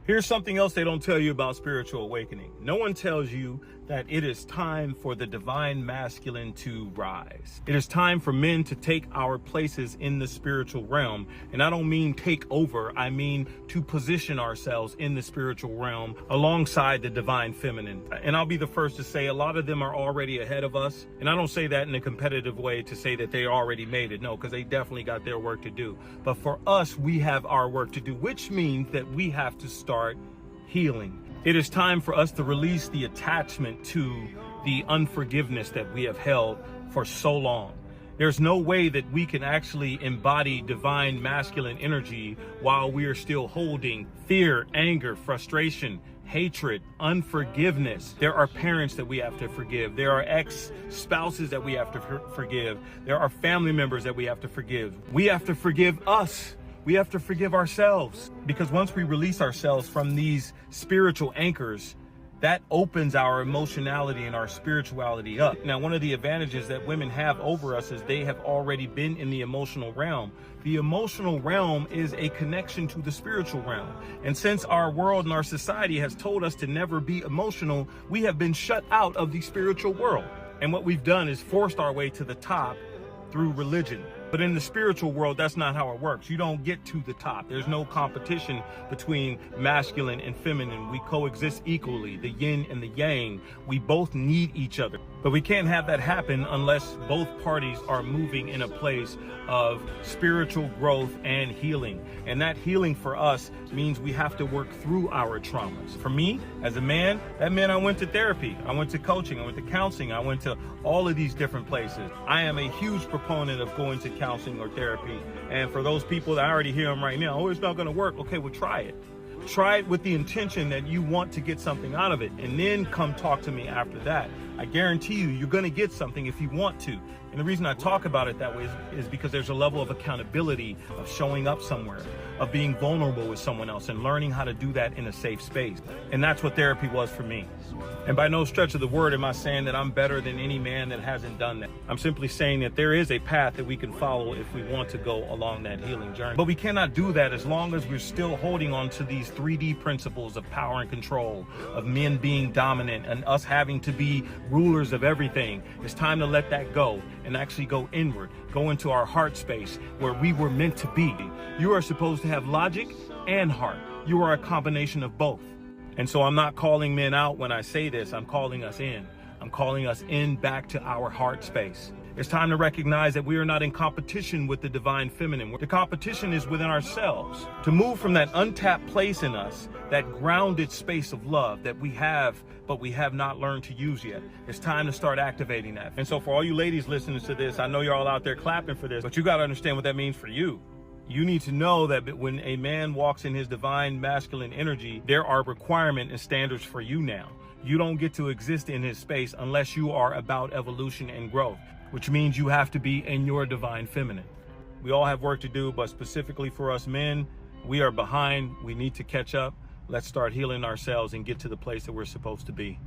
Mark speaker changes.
Speaker 1: Here's something else they don't tell you about spiritual awakening. No one tells you that it is time for the divine masculine to rise. It is time for men to take our places in the spiritual realm. And I don't mean take over, I mean to position ourselves in the spiritual realm alongside the divine feminine. And I'll be the first to say a lot of them are already ahead of us. And I don't say that in a competitive way to say that they already made it. No, because they definitely got their work to do. But for us, we have our work to do, which means that we have to start healing. It is time for us to release the attachment to the unforgiveness that we have held for so long. There's no way that we can actually embody divine masculine energy while we are still holding fear, anger, frustration, hatred, unforgiveness. There are parents that we have to forgive. There are ex-spouses that we have to forgive. There are family members that we have to forgive. We have to forgive us. We have to forgive ourselves, because once we release ourselves from these spiritual anchors, that opens our emotionality and our spirituality up. Now, one of the advantages that women have over us is they have already been in the emotional realm. The emotional realm is a connection to the spiritual realm. And since our world and our society has told us to never be emotional, we have been shut out of the spiritual world. And what we've done is forced our way to the top through religion. But in the spiritual world, that's not how it works. You don't get to the top. There's no competition between masculine and feminine. We coexist equally, the yin and the yang. We both need each other. But we can't have that happen unless both parties are moving in a place of spiritual growth and healing. And that healing for us means we have to work through our traumas. For me, as a man, that meant I went to therapy. I went to coaching. I went to counseling. I went to all of these different places. I am a huge proponent of going to counseling or therapy. And for those people that I already hear them right now, oh, it's not going to work. Okay, well, try it. Try it with the intention that you want to get something out of it, and then come talk to me after that. I guarantee you, you're going to get something if you want to. And the reason I talk about it that way is because there's a level of accountability, of showing up somewhere, of being vulnerable with someone else and learning how to do that in a safe space. And that's what therapy was for me. And by no stretch of the word am I saying that I'm better than any man that hasn't done that. I'm simply saying that there is a path that we can follow if we want to go along that healing journey. But we cannot do that as long as we're still holding on to these 3D principles of power and control, of men being dominant and us having to be rulers of everything. It's time to let that go and actually go inward, go into our heart space where we were meant to be. You are supposed to have logic and heart. You are a combination of both. And so I'm not calling men out when I say this. I'm calling us in. I'm calling us in back to our heart space. It's time to recognize that we are not in competition with the divine feminine. The competition is within ourselves. To move from that untapped place in us, that grounded space of love that we have, but we have not learned to use yet. It's time to start activating that. And so for all you ladies listening to this, I know you're all out there clapping for this, but you got to understand what that means for you. You need to know that when a man walks in his divine masculine energy, there are requirements and standards for you now. You don't get to exist in his space unless you are about evolution and growth, which means you have to be in your divine feminine. We all have work to do, but specifically for us men, we are behind. We need to catch up. Let's start healing ourselves and get to the place that we're supposed to be.